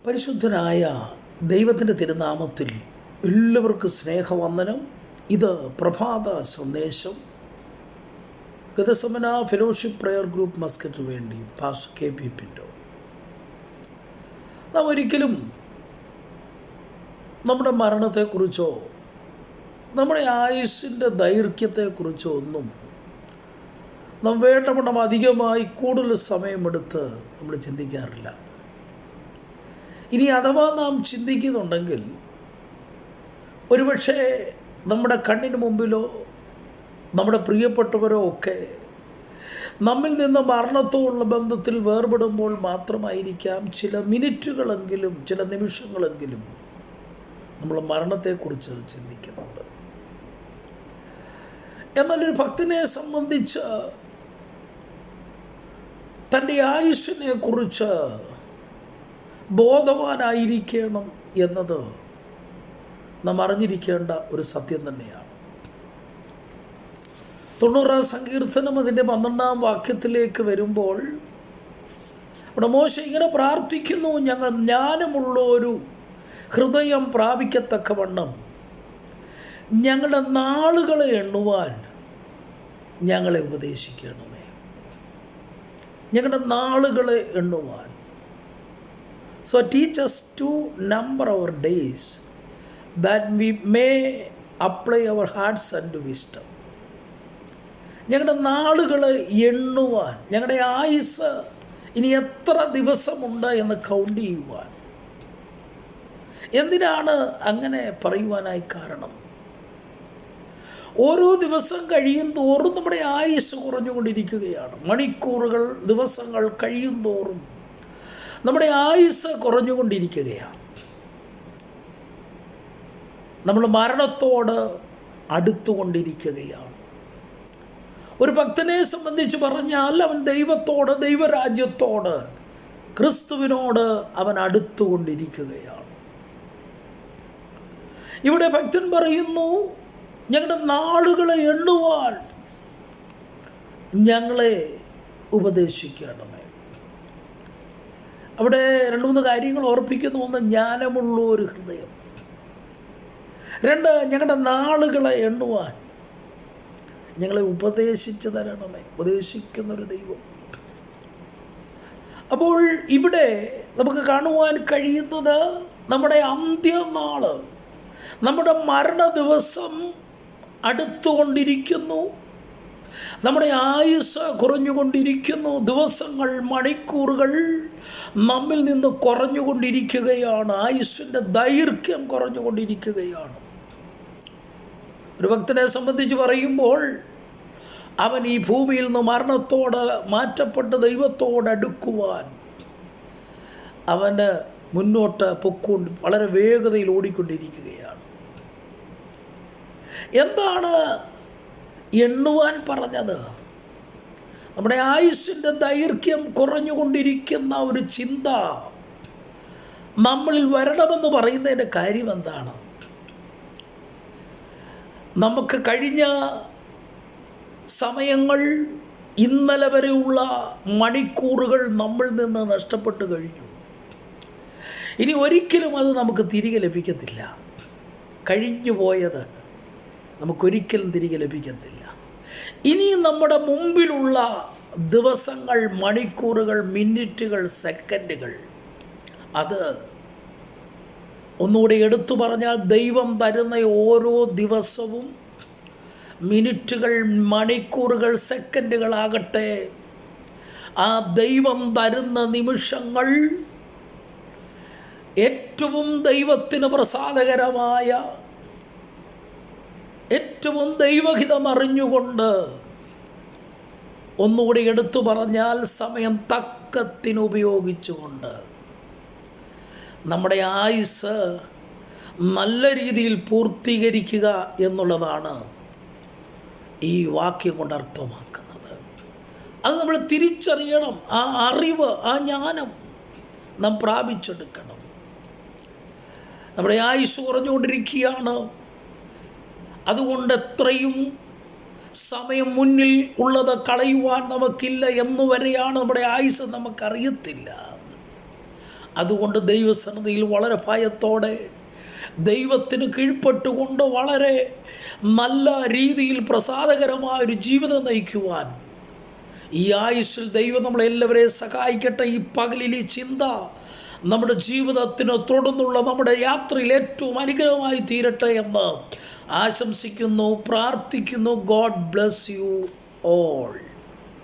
പരിശുദ്ധനായ ദൈവത്തിൻ്റെ തിരുനാമത്തിൽ എല്ലാവർക്കും സ്നേഹവന്ദനം. ഇത് പ്രഭാത സന്ദേശം. ഗതസമന ഫെലോഷിപ്പ് പ്രയർ ഗ്രൂപ്പ് മസ്കറ്റിന് വേണ്ടി പാസ്റ്റർ KP പിൻഡോ. നാം ഒരിക്കലും നമ്മുടെ മരണത്തെക്കുറിച്ചോ നമ്മുടെ ആയുസ്സിൻ്റെ ദൈർഘ്യത്തെക്കുറിച്ചോ ഒന്നും നാം വേണ്ടവണ്ണം അധികമായി കൂടുതൽ സമയമെടുത്ത് നമ്മൾ ചിന്തിക്കാറില്ല. ഇനി അഥവാ നാം ചിന്തിക്കുന്നുണ്ടെങ്കിൽ ഒരുപക്ഷെ നമ്മുടെ കണ്ണിന് മുമ്പിലോ നമ്മുടെ പ്രിയപ്പെട്ടവരോ ഒക്കെ നമ്മിൽ നിന്ന് മരണത്തോടുള്ള ബന്ധത്തിൽ വേർപെടുമ്പോൾ മാത്രമായിരിക്കാം ചില മിനിറ്റുകളെങ്കിലും ചില നിമിഷങ്ങളെങ്കിലും നമ്മൾ മരണത്തെക്കുറിച്ച് ചിന്തിക്കുന്നുണ്ട്. എന്നാലൊരു ഭക്തനെ സംബന്ധിച്ച് തൻ്റെ ആയുസ്സിനെ കുറിച്ച് ബോധവാനായിരിക്കണം എന്നത് നാം അറിഞ്ഞിരിക്കേണ്ട ഒരു സത്യം തന്നെയാണ്. 90 സങ്കീർത്തനം അതിൻ്റെ 12 വാക്യത്തിലേക്ക് വരുമ്പോൾ അവിടെ മോശ ഇങ്ങനെ പ്രാർത്ഥിക്കുന്നു: ഞങ്ങൾ ജ്ഞാനമുള്ള ഒരു ഹൃദയം പ്രാപിക്കത്തക്കവണ്ണം ഞങ്ങളുടെ നാളുകളെ എണ്ണുവാൻ ഞങ്ങളെ ഉപദേശിക്കണമേ. ഞങ്ങളുടെ നാളുകളെ എണ്ണുവാൻ. So teach us to number our days that we may apply our hearts unto wisdom. ഞങ്ങളുടെ നാളുകളെ എണ്ണുവാൻ, ഞങ്ങളുടെ ആയുസ് ഇനി എത്ര ദിവസമുണ്ട് എന്ന് കൗണ്ട് ചെയ്യുവാൻ. എന്തിനാണ് അങ്ങനെ പറയുവാനായി കാരണം? ഓരോ ദിവസം കഴിയും തോറും നമ്മുടെ ആയുസ് കുറഞ്ഞുകൊണ്ടിരിക്കുകയാണ്. മണിക്കൂറുകൾ, ദിവസങ്ങൾ കഴിയും തോറും നമ്മുടെ ആയുസ് കുറഞ്ഞുകൊണ്ടിരിക്കുകയാണ്. നമ്മൾ മരണത്തോട് അടുത്തുകൊണ്ടിരിക്കുകയാണ്. ഒരു ഭക്തനെ സംബന്ധിച്ച് പറഞ്ഞാൽ അവൻ ദൈവത്തോട്, ദൈവരാജ്യത്തോട്, ക്രിസ്തുവിനോട് അവൻ അടുത്തുകൊണ്ടിരിക്കുകയാണ്. ഇവിടെ ഭക്തൻ പറയുന്നു: ഞങ്ങളുടെ നാളുകളെ എണ്ണുവാൻ ഞങ്ങളെ ഉപദേശിക്കണമേ. അവിടെ 2-3 കാര്യങ്ങൾ ഓർപ്പിക്കുന്നു. 1, ജ്ഞാനമുള്ള ഒരു ഹൃദയം. 2, ഞങ്ങളുടെ നാളുകളെ എണ്ണുവാൻ ഞങ്ങളെ ഉപദേശിച്ചു തരണമേ. ഉപദേശിക്കുന്നൊരു ദൈവം. അപ്പോൾ ഇവിടെ നമുക്ക് കാണുവാൻ കഴിയുന്നത് നമ്മുടെ അന്ത്യനാള്, നമ്മുടെ മരണ ദിവസം അടുത്തുകൊണ്ടിരിക്കുന്നു. നമ്മുടെ ആയുസ് കുറഞ്ഞുകൊണ്ടിരിക്കുന്നു. ദിവസങ്ങൾ, മണിക്കൂറുകൾ നമ്മിൽ നിന്ന് കുറഞ്ഞുകൊണ്ടിരിക്കുകയാണ്. ആയുസ്സിൻ്റെ ദൈർഘ്യം കുറഞ്ഞുകൊണ്ടിരിക്കുകയാണ്. ഒരു ഭക്തനെ സംബന്ധിച്ച് പറയുമ്പോൾ അവൻ ഈ ഭൂമിയിൽ നിന്ന് മരണത്തോട് മാറ്റപ്പെട്ട് ദൈവത്തോട് അടുക്കുവാൻ അവന് മുന്നോട്ട് പൊക്കൊണ്ട് വളരെ വേഗതയിൽ ഓടിക്കൊണ്ടിരിക്കുകയാണ്. എന്താണ് എണ്ണുവാൻ പറഞ്ഞത്? നമ്മുടെ ആയുസ്സിൻ്റെ ദൈർഘ്യം കുറഞ്ഞുകൊണ്ടിരിക്കുന്ന ഒരു ചിന്ത നമ്മളിൽ വരണമെന്ന് പറയുന്നതിൻ്റെ കാര്യം എന്താണ്? നമുക്ക് കഴിഞ്ഞ സമയങ്ങൾ, ഇന്നലെ വരെയുള്ള മണിക്കൂറുകൾ നമ്മിൽ നിന്ന് നഷ്ടപ്പെട്ടു കഴിഞ്ഞു. ഇനി ഒരിക്കലും അത് നമുക്ക് തിരികെ ലഭിക്കത്തില്ല. കഴിഞ്ഞു പോയത് നമുക്കൊരിക്കലും തിരികെ ലഭിക്കത്തില്ല. ഇനി നമ്മുടെ മുമ്പിലുള്ള ദിവസങ്ങൾ, മണിക്കൂറുകൾ, മിനിറ്റുകൾ, സെക്കൻഡുകൾ, അത് ഒന്നുകൂടി എടുത്തു പറഞ്ഞാൽ ദൈവം തരുന്ന ഓരോ ദിവസവും, മിനിറ്റുകൾ, മണിക്കൂറുകൾ, സെക്കൻഡുകളാകട്ടെ, ആ ദൈവം തരുന്ന നിമിഷങ്ങൾ ഏറ്റവും ദൈവത്തിന് പ്രസാദകരമായ, ഏറ്റവും ദൈവഹിതം അറിഞ്ഞുകൊണ്ട്, ഒന്നുകൂടി എടുത്തു പറഞ്ഞാൽ സമയം തക്കത്തിന് ഉപയോഗിച്ചുകൊണ്ട് നമ്മുടെ ആയുസ് നല്ല രീതിയിൽ പൂർത്തീകരിക്കുക എന്നുള്ളതാണ് ഈ വാക്യം കൊണ്ട് അർത്ഥമാക്കുന്നത്. അത് നമ്മൾ തിരിച്ചറിയണം. ആ അറിവ്, ആ ജ്ഞാനം നാം പ്രാപിച്ചെടുക്കണം. നമ്മുടെ ആയുസ് കുറഞ്ഞുകൊണ്ടിരിക്കുകയാണ്. അതുകൊണ്ട് എത്രയും സമയം മുന്നിൽ ഉള്ളത് കളയുവാൻ നമുക്കില്ല എന്നുവരെയാണ് നമ്മുടെ ആയുസ് നമുക്കറിയത്തില്ല. അതുകൊണ്ട് ദൈവസന്നിധിയിൽ വളരെ ഭയത്തോടെ ദൈവത്തിന് കീഴ്പ്പെട്ടുകൊണ്ട് വളരെ നല്ല രീതിയിൽ പ്രസാദകരമായൊരു ജീവിതം നയിക്കുവാൻ ഈ ആയുസ്സിൽ ദൈവം നമ്മളെല്ലാവരെയും സഹായിക്കട്ടെ. ഈ പകലിൽ ഈ ചിന്ത നമ്മുടെ ജീവിതത്തിന് തുടർന്നുള്ള നമ്മുടെ യാത്രയിൽ ഏറ്റവും അനുഗ്രഹമായി തീരട്ടെ എന്ന് ആശംസിക്കുന്നു, പ്രാർത്ഥിക്കുന്നു. God bless you all.